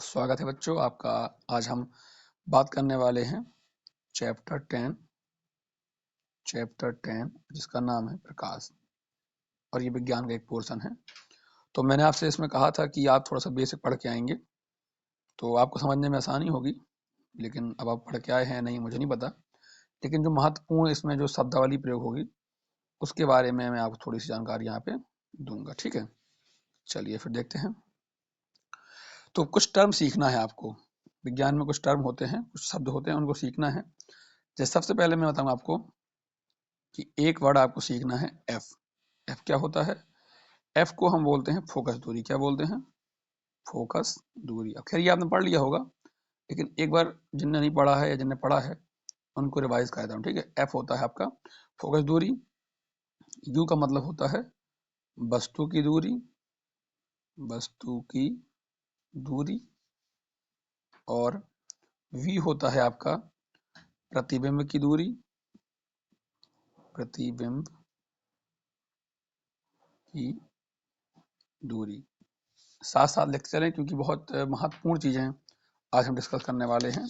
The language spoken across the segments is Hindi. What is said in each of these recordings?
स्वागत है बच्चों आपका। आज हम बात करने वाले हैं चैप्टर 10 जिसका नाम है प्रकाश, और ये विज्ञान का एक पोर्शन है। तो मैंने आपसे इसमें कहा था कि आप थोड़ा सा बेसिक पढ़ के आएंगे तो आपको समझने में आसानी होगी, लेकिन अब आप पढ़ के आए हैं नहीं मुझे नहीं पता। लेकिन जो महत्वपूर्ण इसमें जो शब्दावली प्रयोग होगी उसके बारे में मैं आपको थोड़ी सी जानकारी यहाँ पे दूंगा, ठीक है। चलिए फिर देखते हैं। तो कुछ टर्म सीखना है आपको। विज्ञान में कुछ टर्म होते हैं, कुछ शब्द होते हैं, उनको सीखना है। जैसे सबसे पहले मैं बताऊंगा आपको कि एक वर्ड आपको सीखना है एफ। एफ क्या होता है? एफ को हम बोलते हैं फोकस दूरी। क्या बोलते हैं? फोकस दूरी। अब खैर ये आपने पढ़ लिया होगा, लेकिन एक बार जिनने नहीं पढ़ा है या जिनने पढ़ा है उनको रिवाइज कर देता हूँ, ठीक है। एफ होता है आपका फोकस दूरी। यू का मतलब होता है वस्तु की दूरी, वस्तु की दूरी। और वी होता है आपका प्रतिबिंब की दूरी, प्रतिबिंब की दूरी। साथ साथ लिखते चलें क्योंकि बहुत महत्वपूर्ण चीजें आज हम डिस्कस करने वाले हैं,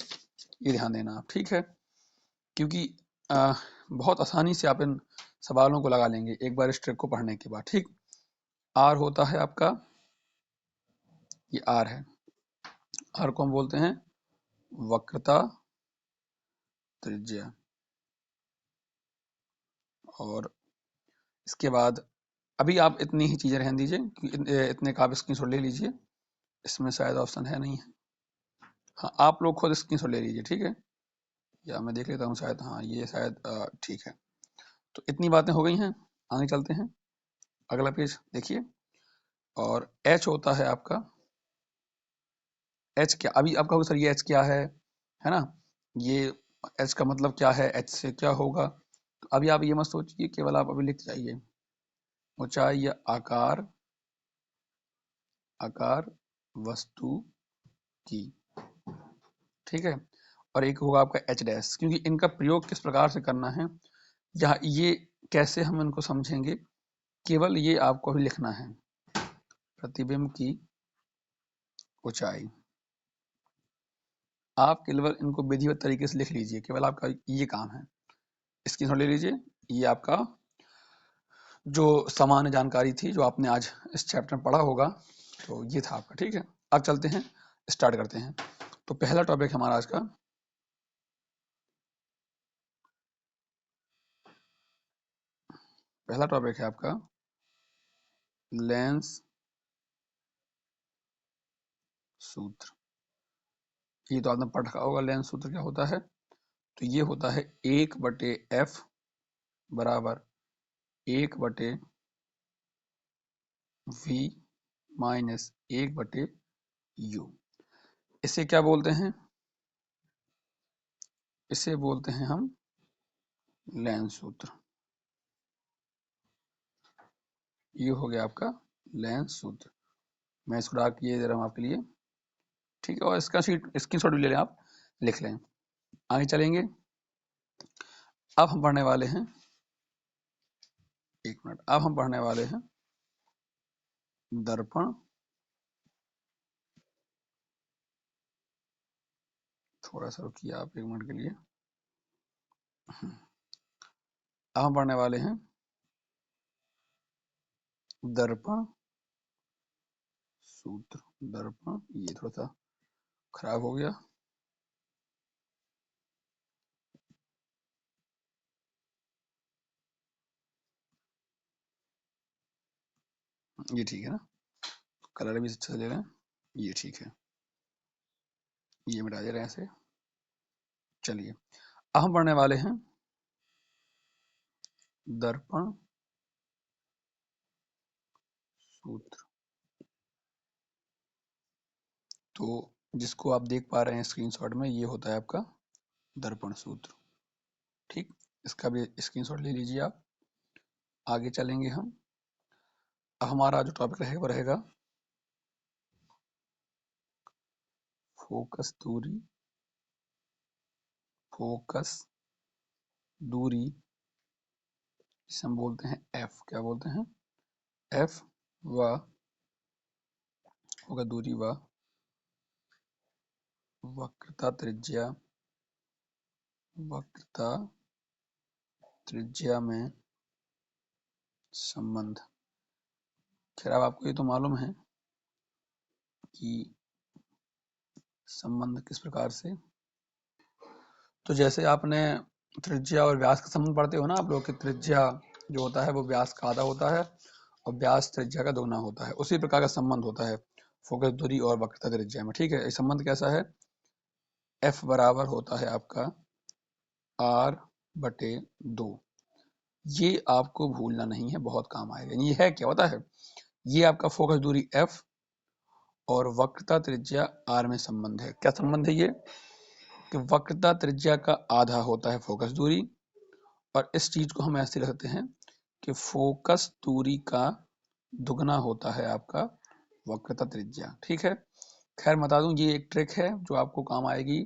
ये ध्यान देना आप, ठीक है। क्योंकि बहुत आसानी से आप इन सवालों को लगा लेंगे एक बार इस ट्रिक को पढ़ने के बाद, ठीक। आर होता है आपका, ये आर है। आर को हम बोलते हैं वक्रता त्रिज्या। और इसके बाद अभी आप इतनी ही चीजें रहने दीजिए, इतने का आप स्क्रीनशॉट ले लीजिए। इसमें शायद ऑप्शन है नहीं है। हाँ, आप लोग खुद स्क्रीनशॉट ले लीजिए, ठीक है। या मैं देख लेता हूँ, शायद हाँ ये शायद ठीक है। तो इतनी बातें हो गई हैं, आगे चलते हैं। अगला पेज देखिए। और एच होता है आपका, एच क्या, अभी आप कहोगे सर ये एच क्या है ना। ये एच का मतलब क्या है, एच से क्या होगा। तो अभी आप ये मत सोचिए, केवल आप अभी लिख जाइए ऊंचाई या आकार, आकार वस्तु की, ठीक है। और एक होगा आपका एच डैश, क्योंकि इनका प्रयोग किस प्रकार से करना है या ये कैसे हम इनको समझेंगे, केवल ये आपको अभी लिखना है। प्रतिबिंब की ऊंचाई, आप केवल इनको विधिवत तरीके से लिख लीजिए, केवल आपका ये काम है। स्क्रीनशॉट ले लीजिए। ये आपका जो सामान्य जानकारी थी जो आपने आज इस चैप्टर में पढ़ा होगा, तो ये था आपका, ठीक है। अब चलते हैं, स्टार्ट करते हैं। तो पहला टॉपिक हमारा आज का पहला टॉपिक है आपका लेंस सूत्र। ये तो आपने पढ़ रखा होगा, लेंस सूत्र क्या होता है। तो ये होता है 1/f बराबर 1/v माइनस 1/u। इसे क्या बोलते हैं? इसे बोलते हैं हम लेंस सूत्र। ये हो गया आपका लेंस सूत्र। मैं इसको डार्क किए दे रहा हूँ आपके लिए, ठीक है। और इसका स्क्रीनशॉट भी ले लें, आप लिख लें। आगे चलेंगे। अब हम पढ़ने वाले हैं, एक मिनट, अब हम पढ़ने वाले हैं दर्पण। थोड़ा सा रुकिए आप एक मिनट के लिए। अब हम पढ़ने वाले हैं दर्पण सूत्र। दर्पण, ये थोड़ा सा खराब हो गया। ये ठीक है ना, कलर भी अच्छा से ले रहे हैं, ये ठीक है। ये मिटा दे रहे हैं ऐसे। चलिए, अब हम पढ़ने वाले हैं दर्पण सूत्र। तो जिसको आप देख पा रहे हैं स्क्रीनशॉट में, ये होता है आपका दर्पण सूत्र, ठीक। इसका भी स्क्रीनशॉट ले लीजिए आप। आगे चलेंगे हम। अब हमारा जो टॉपिक रहेगा वो रहेगा फोकस दूरी। फोकस दूरी जिसे हम बोलते हैं एफ। क्या बोलते हैं? एफ व फोकस दूरी व वक्रता त्रिज्या में संबंध। खैर अब आपको ये तो मालूम है कि संबंध किस प्रकार से। तो जैसे आपने त्रिज्या और व्यास का संबंध पढ़ते हो ना आप लोग, कि त्रिज्या जो होता है वो व्यास का आधा होता है और व्यास त्रिज्या का दोगुना होता है, उसी प्रकार का संबंध होता है फोकस दूरी और वक्रता त्रिज्या में। ठीक है, ये संबंध कैसा है? F बराबर होता है आपका R/2। ये आपको भूलना नहीं है, बहुत काम आएगा। ये है क्या होता है? ये आपका फोकस दूरी F और वक्रता त्रिज्या R में संबंध है। क्या संबंध है ये? कि वक्रता त्रिज्या का आधा होता है फोकस दूरी, और इस चीज को हम ऐसे रखते हैं कि फोकस दूरी का दुगना होता है आपका वक्रता त्रिज्या। ठीक है, खैर बता दूं ये एक ट्रिक है जो आपको काम आएगी,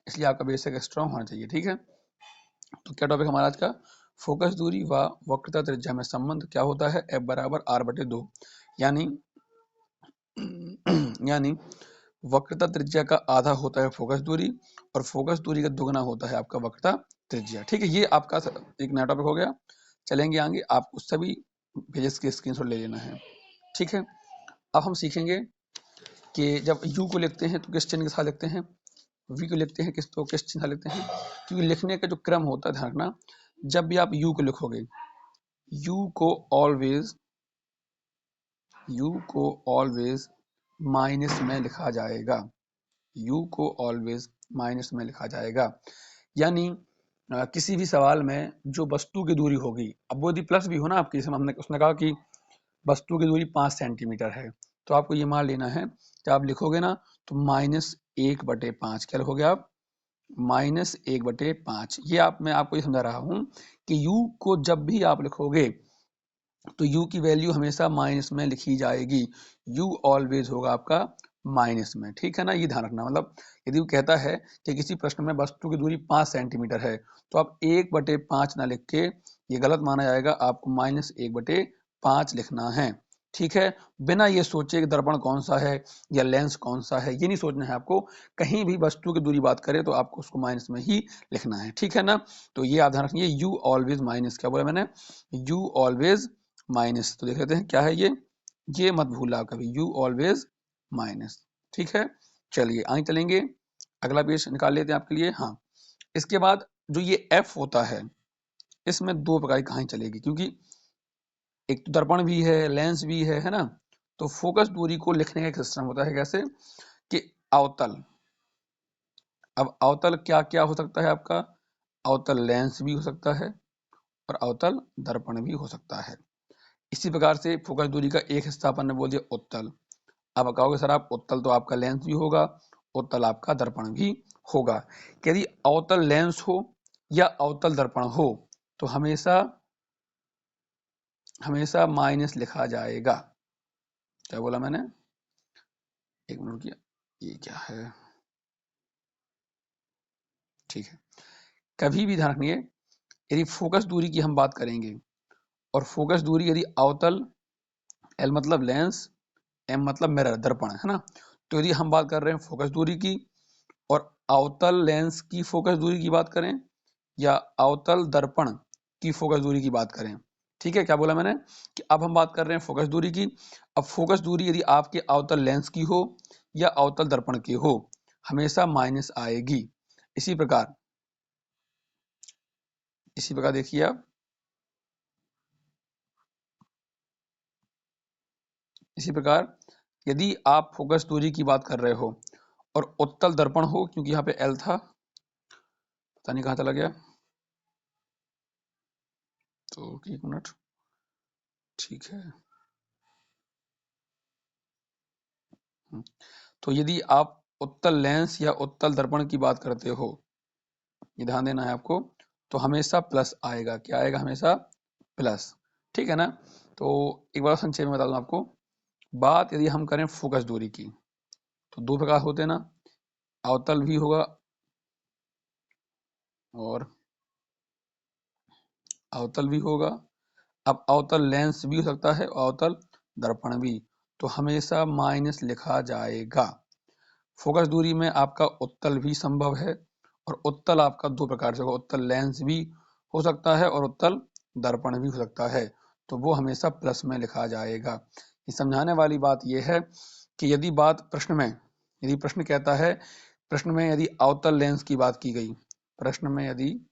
इसलिए आपका बेसिक स्ट्रांग होना चाहिए। ठीक है, तो क्या टॉपिक हमारा आज का? फोकस दूरी व वक्रता त्रिज्या में संबंध क्या होता है? F बराबर R/2, यानी वक्रता त्रिज्या का आधा होता है फोकस दूरी और फोकस दूरी का दुगना होता है आपका वक्रता त्रिज्या। ठीक है, ये आपका एक नया टॉपिक हो गया। चलेंगे आगे, आपको सभी पेजेस के स्क्रीनशॉट ले लेना है। ठीक है, अब हम सीखेंगे कि जब u को लिखते हैं तो किस चिन्ह के साथ लिखते हैं, v को लिखते हैं किस चिन्ह से लिखते हैं। क्योंकि लिखने का जो क्रम होता है, ध्यान रखना, जब भी आप u को लिखोगे, u को ऑलवेज माइनस में लिखा जाएगा। u को ऑलवेज माइनस में लिखा जाएगा, यानी किसी भी सवाल में जो वस्तु की दूरी होगी, अब वो यदि प्लस भी हो ना आपकी, हमने उसने कहा कि वस्तु की दूरी 5 सेंटीमीटर है, तो आपको ये मान लेना है कि आप लिखोगे ना तो -1/5। क्या लिखोगे आप? -1/5। ये मैं आपको ये समझा रहा हूं कि u को जब भी आप लिखोगे तो u की वैल्यू हमेशा माइनस में लिखी जाएगी। u ऑलवेज होगा आपका माइनस में। ठीक है ना, ये ध्यान रखना। मतलब यदि वो कहता है कि किसी प्रश्न में वस्तु की दूरी 5 सेंटीमीटर है, तो आप 1/5 ना लिख के, ये गलत माना जाएगा, आपको -1/5 लिखना है। ठीक है, बिना ये सोचे कि दर्पण कौन सा है या लेंस कौन सा है, ये नहीं सोचना है आपको। कहीं भी वस्तु की दूरी बात करे तो आपको उसको माइनस में ही लिखना है। ठीक है ना, तो ये आप ध्यान रखिए, यू ऑलवेज माइनस, क्या बोला मैंने? You always minus. तो देख लेते हैं क्या है ये मत भूला कभी, यू ऑलवेज माइनस। ठीक है, चलिए आगे चलेंगे, अगला पेज निकाल लेते हैं आपके लिए। हाँ, इसके बाद जो ये एफ होता है, इसमें दो प्रकार की कहानी चलेगी, क्योंकि एक तो दर्पण भी है, लेंस भी है ना। तो फोकस दूरी को लिखने का एक सिस्टम होता है, कैसे कि अवतल। अब अवतल क्या क्या हो सकता है आपका? अवतल लेंस भी हो सकता है और अवतल दर्पण भी हो सकता है। इसी प्रकार से फोकस दूरी का एक हिस्सा अपन ने बोल दिया उत्तल। अब कहोगे सर आप उत्तल तो आपका लेंस भी होगा, उत्तल आपका दर्पण भी होगा। यदि अवतल लेंस हो या अवतल दर्पण हो तो हमेशा हमेशा माइनस लिखा जाएगा। क्या बोला मैंने? एक मिनट किया, ये क्या है? ठीक है, कभी भी ध्यान रखिए, यदि फोकस दूरी की हम बात करेंगे और फोकस दूरी यदि अवतल, एल मतलब लेंस, एम मतलब मिरर दर्पण, है ना। तो यदि हम बात कर रहे हैं फोकस दूरी की और अवतल लेंस की फोकस दूरी की बात करें या अवतल दर्पण की फोकस दूरी की बात करें, ठीक है, क्या बोला मैंने कि अब हम बात कर रहे हैं फोकस दूरी की। अब फोकस दूरी यदि आपके अवतल लेंस की हो या अवतल दर्पण की हो, हमेशा माइनस आएगी। इसी प्रकार देखिए आप, इसी प्रकार यदि आप फोकस दूरी की बात कर रहे हो और उत्तल दर्पण हो, क्योंकि यहाँ पे एल था, पता नहीं कहाँ चला गया, तो एक मिनट, ठीक है। तो यदि आप उत्तल लेंस या उत्तल दर्पण की बात करते हो, ये ध्यान देना है आपको, तो हमेशा प्लस आएगा। क्या आएगा? हमेशा प्लस। ठीक है ना। तो एक बार संक्षेप में बता दूं आपको, बात यदि हम करें फोकस दूरी की तो दो प्रकार होते हैं ना, अवतल भी होगा और अवतल भी होगा। अब अवतल लेंस भी हो सकता है, अवतल दर्पण भी, तो हमेशा माइनस लिखा जाएगा। फोकस दूरी में आपका उत्तल भी संभव है, और उत्तल आपका दो प्रकार से होगा, उत्तल लेंस भी हो सकता है और उत्तल दर्पण भी हो सकता है, तो वो हमेशा प्लस में लिखा जाएगा। ये समझाने वाली बात यह है कि यदि बात प्रश्न में, यदि प्रश्न कहता है, प्रश्न में यदि अवतल लेंस की बात की गई, प्रश्न में यदि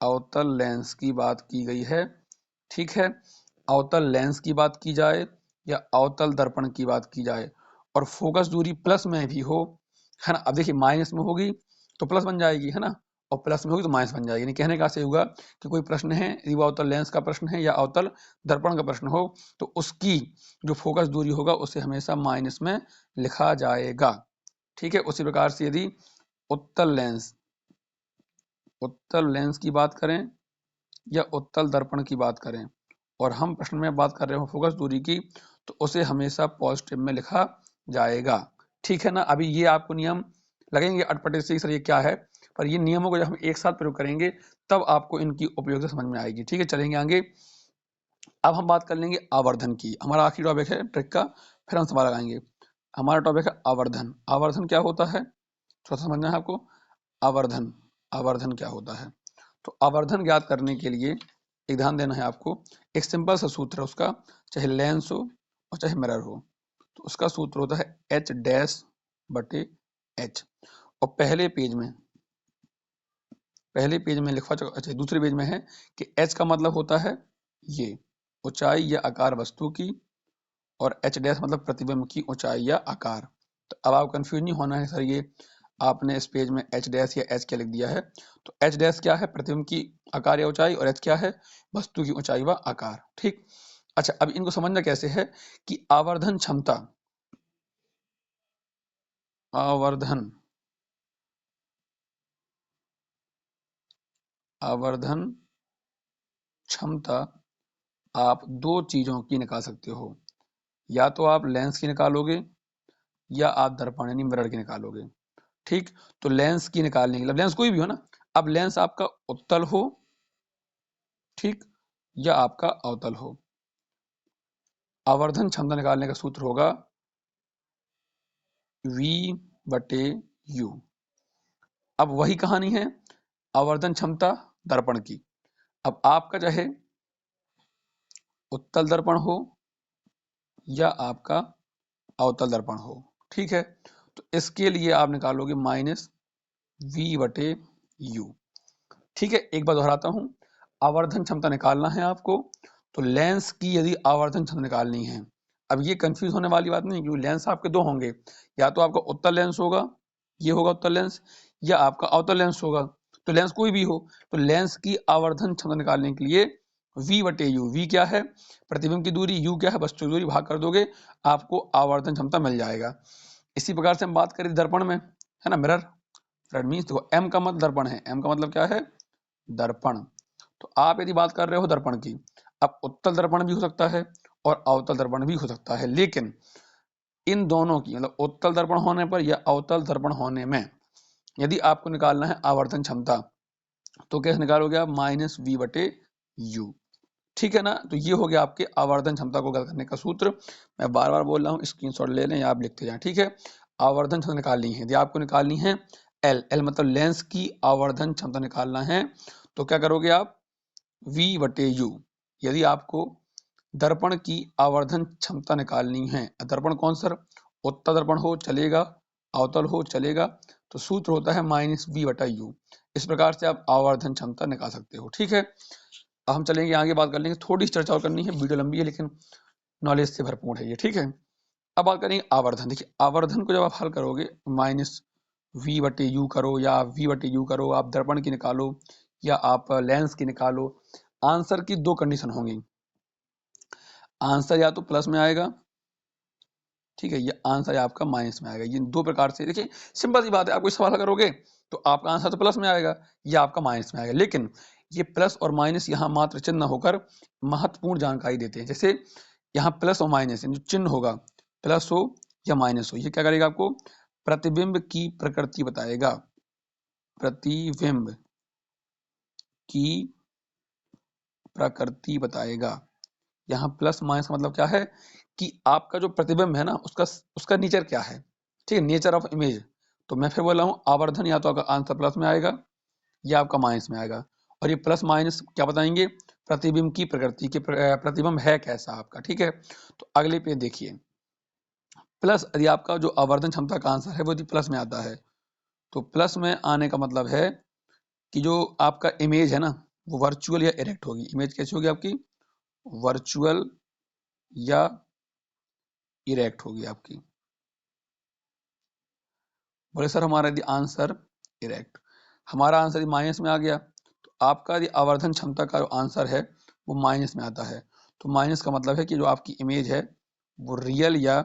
अवतल लेंस की बात की गई है, ठीक है, अवतल लेंस की बात की जाए या अवतल दर्पण की बात की जाए और फोकस दूरी प्लस में भी हो, है ना। अब देखिए माइनस में होगी तो प्लस बन जाएगी, है ना, और प्लस में होगी तो माइनस बन जाएगी। यानी कहने का से होगा कि कोई प्रश्न है, यदि वो अवतल लेंस का प्रश्न है या अवतल दर्पण का प्रश्न हो, तो उसकी जो फोकस दूरी होगा उसे हमेशा माइनस में लिखा जाएगा, ठीक है। उसी प्रकार से यदि उत्तल लेंस, उत्तल लेंस की बात करें या उत्तल दर्पण की बात करें और हम प्रश्न में बात कर रहे हो फोकस दूरी की, तो उसे हमेशा पॉजिटिव में लिखा जाएगा, ठीक है ना। अभी ये आपको नियम लगेंगे अटपटे से सर ये क्या है, पर ये नियमों को जब हम एक साथ प्रयोग करेंगे तब आपको इनकी उपयोगिता समझ में आएगी, ठीक है। चलेंगे आगे। अब हम बात कर लेंगे आवर्धन की, हमारा आखिरी टॉपिक है ट्रिक का, फिर हम सवाल लगाएंगे। हमारा टॉपिक है आवर्धन। आवर्धन क्या होता है थोड़ा सा समझना है आपको। आवर्धन, आवर्धन क्या होता है, तो आवर्धन ज्ञात करने के लिए एक ध्यान देना है आपको, एक सिंपल सा सूत्र है उसका, चाहे लेंस हो और चाहे मिरर हो, तो उसका सूत्र होता है एच डैश बटे एच। और पहले पेज में लिखा, अच्छा दूसरे पेज में है कि एच का मतलब होता है ये ऊंचाई या आकार वस्तु की, और एच डैश मतलब प्रतिबिंब की ऊंचाई या आकार। तो अब आप कंफ्यूज नहीं होना है सर ये आपने इस पेज में एच डैश या एच क्या लिख दिया है, तो एच डैश क्या है, प्रतिबिंब की आकार या ऊंचाई, और एच क्या है, वस्तु की ऊंचाई व आकार, ठीक। अच्छा अब इनको समझना कैसे है कि आवर्धन क्षमता, आवर्धन आवर्धन क्षमता आप दो चीजों की निकाल सकते हो, या तो आप लेंस की निकालोगे या आप दर्पण यानी मिरर की निकालोगे, ठीक। तो लेंस की निकालने के लिए, लेंस कोई भी हो ना, अब लेंस आपका उत्तल हो, ठीक, या आपका अवतल हो, आवर्धन क्षमता निकालने का सूत्र होगा V बटे U। अब वही कहानी है आवर्धन क्षमता दर्पण की। अब आपका चाहे उत्तल दर्पण हो या आपका अवतल दर्पण हो, ठीक है, तो इसके लिए आप निकालोगे माइनस V बटे U, ठीक है। एक बार दोहराता हूं, आवर्धन क्षमता निकालना है आपको, तो लेंस की यदि आवर्धन क्षमता निकालनी है, अब ये कंफ्यूज होने वाली बात नहीं, क्योंकि लेंस आपके दो होंगे, या तो आपका उत्तल लेंस होगा, ये होगा उत्तल लेंस, या आपका अवतल लेंस होगा, तो लेंस कोई भी हो, तो लेंस की आवर्धन क्षमता निकालने के लिए V बटे यू, वी क्या है प्रतिबिंब की दूरी, यू क्या है वस्तु की दूरी, भाग कर दोगे आपको आवर्धन क्षमता मिल जाएगा। इसी प्रकार से हम बात करें दर्पण में, है ना, मिरर, मिरर मीन्स देखो एम का मतलब दर्पण है, एम का मतलब क्या है, दर्पण। तो आप यदि बात कर रहे हो दर्पण की, अब उत्तल दर्पण भी हो सकता है और अवतल दर्पण भी हो सकता है, लेकिन इन दोनों की मतलब उत्तल दर्पण होने पर या अवतल दर्पण होने में यदि आपको निकालना है आवर्धन क्षमता, तो कैसे निकालोगे आप, माइनस V बटे यू, ठीक है ना। तो ये हो गया आपके आवर्धन क्षमता को ज्ञात करने का सूत्र। मैं बार बार बोल रहा हूँ, स्क्रीनशॉट ले लें या आप लिखते जाएं, ठीक है। आवर्धन क्षमता निकालनी है, यदि आपको निकालनी है एल, एल मतलब लेंस की आवर्धन क्षमता निकालना है, तो क्या करोगे आप, V बटे यू। यदि आपको दर्पण की आवर्धन क्षमता निकालनी है, दर्पण कौन सर, उत्तल दर्पण हो चलेगा, अवतल हो चलेगा, तो सूत्र होता है माइनस V बटा यू। इस प्रकार से आप आवर्धन क्षमता निकाल सकते हो, ठीक है। अब हम चलेंगे आगे, बात कर लेंगे, थोड़ी चर्चा और करनी है, वीडियो लंबी है लेकिन नॉलेज से भरपूर है ये, ठीक है। अब बात करेंगे आवर्धन। देखिए आवर्धन को जब आप हल करोगे, माइनस V बटे यू करो या V बटे यू करो, आप दर्पण की निकालो या आप लेंस की निकालो, आंसर की दो कंडीशन होंगी, आंसर या तो प्लस में आएगा, ठीक है, ये आंसर आपका माइनस में आएगा। ये दो प्रकार से, देखिए सिंपल सी बात है, आप कोई सवाल करोगे तो आपका आंसर तो प्लस में आएगा या आपका माइनस में आएगा, लेकिन ये प्लस और माइनस यहाँ मात्र चिन्ह होकर महत्वपूर्ण जानकारी देते हैं। जैसे यहाँ प्लस और माइनस जो चिन्ह होगा, प्लस हो या माइनस हो, ये क्या करेगा, आपको प्रतिबिंब की प्रकृति बताएगा, प्रतिबिंब की प्रकृति बताएगा। यहाँ प्लस माइनस मतलब क्या है कि आपका जो प्रतिबिंब है ना, उसका उसका नेचर क्या है, ठीक है, नेचर ऑफ इमेज। तो मैं फिर बोल रहा हूँ आवर्धन या तो आपका आंसर प्लस में आएगा या आपका माइनस में आएगा। और ये प्लस माइनस क्या बताएंगे, प्रतिबिंब की प्रकृति के प्रतिबिंब है कैसा आपका। ठीक है, तो अगले पे देखिए, प्लस यदि आपका जो आवर्धन क्षमता का आंसर है वो यदि प्लस में आता है, तो प्लस में आने का मतलब है कि जो आपका इमेज है ना वो वर्चुअल या इरेक्ट होगी। इमेज कैसी होगी आपकी, वर्चुअल या इरेक्ट होगी आपकी। बोले सर हमारा यदि आंसर इरेक्ट, हमारा आंसर यदि माइनस में आ गया तो आपका यदि आवर्धन क्षमता का जो आंसर है वो माइनस में आता है। तो माइनस का मतलब है कि जो आपकी इमेज है वो रियल या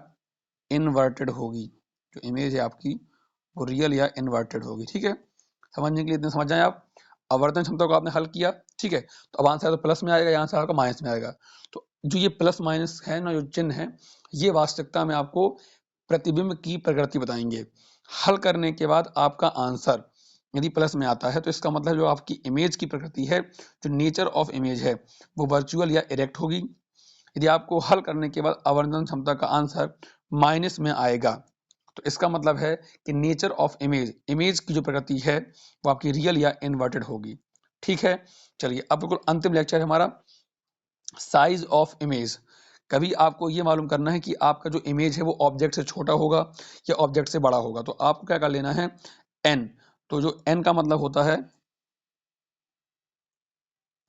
इनवर्टेड होगी। जो इमेज है आपकी वो रियल या इनवर्टेड होगी। ठीक है, समझने के लिए इतने समझ जाए आप। आवर्धन क्षमता को आपने हल किया, ठीक है, तो अब आंसर तो प्लस में आएगा, यहाँ से आपका माइनस में आएगा। तो जो ये प्लस माइनस है ना, जो चिन्ह है, ये वास्तविकता में आपको प्रतिबिंब की प्रकृति बताएंगे। हल करने के बाद आपका आंसर यदि प्लस में आता है तो इसका मतलब जो आपकी इमेज की प्रकृति है, जो नेचर ऑफ इमेज है, वो वर्चुअल या इरेक्ट होगी। यदि आपको हल करने के बाद आवर्धन क्षमता का आंसर माइनस में आएगा तो इसका मतलब है कि नेचर ऑफ इमेज, इमेज की जो प्रकृति है वो आपकी रियल या इन्वर्टेड होगी। ठीक है, चलिए अब बिल्कुल अंतिम लेक्चर है हमारा, साइज ऑफ इमेज। कभी आपको ये मालूम करना है कि आपका जो इमेज है वो ऑब्जेक्ट से छोटा होगा या ऑब्जेक्ट से बड़ा होगा। तो आपको क्या कर लेना है, एन। तो जो एन का मतलब होता है,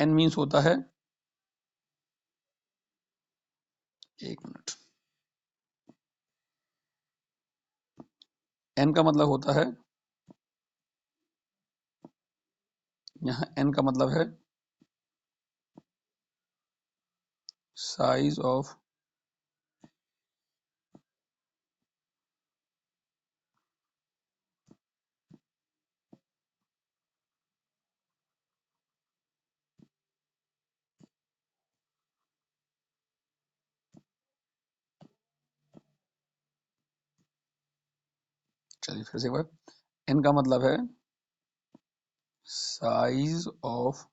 एन मीन्स होता है, एक मिनट, एन का मतलब होता है, यहाँ एन का मतलब है साइज ऑफ, चलिए फिर से एक बार, एन का मतलब है साइज ऑफ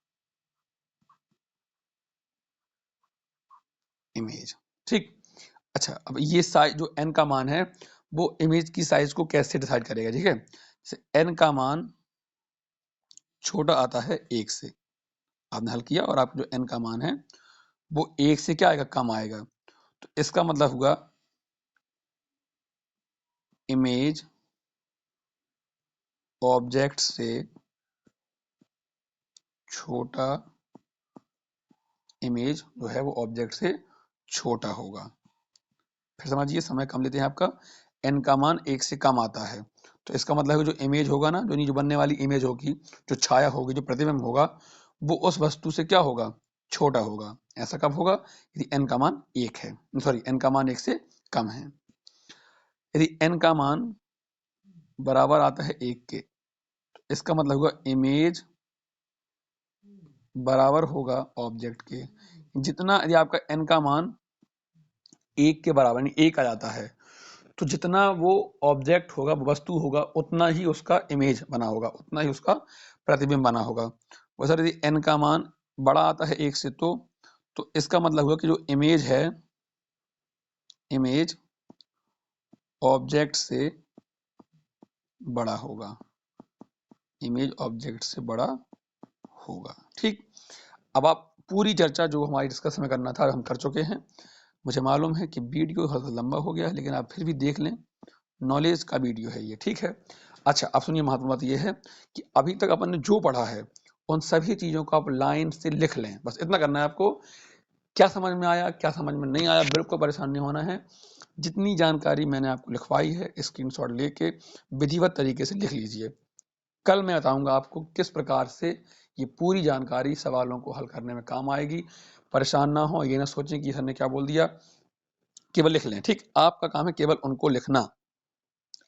इमेज। ठीक, अच्छा अब ये साइज जो एन का मान है वो इमेज की साइज को कैसे डिसाइड करेगा। ठीक है, एन का मान छोटा आता है एक से, आपने हल किया और आपका जो एन का मान है वो एक से क्या आएगा, कम आएगा। तो इसका मतलब हुआ इमेज ऑब्जेक्ट से छोटा, इमेज जो है वो ऑब्जेक्ट से छोटा होगा। फिर समझिए, समय कम लेते हैं आपका, एन का मान एक से कम आता है तो इसका मतलब है जो इमेज होगा ना, जो बनने वाली इमेज होगी, जो छाया होगी, जो प्रतिबिंब होगा, वो उस वस्तु से क्या होगा, छोटा होगा। ऐसा कब होगा, यदि एन का मान एक है, सॉरी एन का मान एक से कम है। यदि एन का मान बराबर आता है एक के, तो इसका मतलब होगा इमेज बराबर होगा ऑब्जेक्ट के। जितना यदि आपका एन का मान एक के बराबर यानी एक आ जाता है तो जितना वो ऑब्जेक्ट होगा, वस्तु होगा, उतना ही उसका इमेज बना होगा, उतना ही उसका प्रतिबिंब बना होगा। वैसे यदि एन का मान बड़ा आता है एक से, तो इसका मतलब हुआ कि जो इमेज है, इमेज ऑब्जेक्ट से बड़ा होगा, इमेज ऑब्जेक्ट से बड़ा होगा। ठीक, अब आप पूरी चर्चा जो हमारी डिस्कस में करना था हम कर चुके हैं। मुझे मालूम है कि वीडियो थोड़ा लंबा हो गया है, लेकिन आप फिर भी देख लें, नॉलेज का वीडियो है ये। ठीक है, अच्छा अब सुनिए, महत्वपूर्ण बात ये है कि अभी तक अपन ने जो पढ़ा है उन सभी चीजों को आप लाइन से लिख लें, बस इतना करना है आपको। क्या समझ में आया, क्या समझ में नहीं आया, बिल्कुल परेशान नहीं होना है। जितनी जानकारी मैंने आपको लिखवाई है स्क्रीनशॉट लेके विधिवत तरीके से लिख लीजिए। कल मैं बताऊंगा आपको किस प्रकार से ये पूरी जानकारी सवालों को हल करने में काम आएगी। परेशान ना हो, ये ना सोचें कि सर ने क्या बोल दिया, केवल लिख लें। ठीक, आपका काम है केवल उनको लिखना।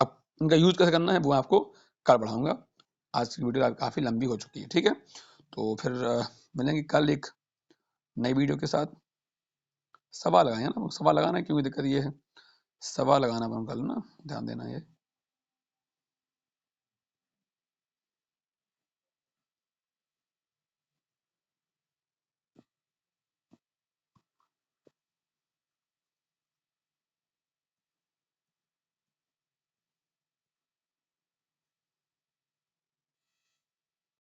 अब इनका यूज कैसे करना है वो आपको कल बढ़ाऊंगा। आज की वीडियो काफी लंबी हो चुकी है। ठीक है, तो फिर मिलेंगे कल एक नई वीडियो के साथ। सवाल लगाए ना, सवाल लगाना क्योंकि दिक्कत ये है, सवाल लगाना कल ना, ध्यान देना ये।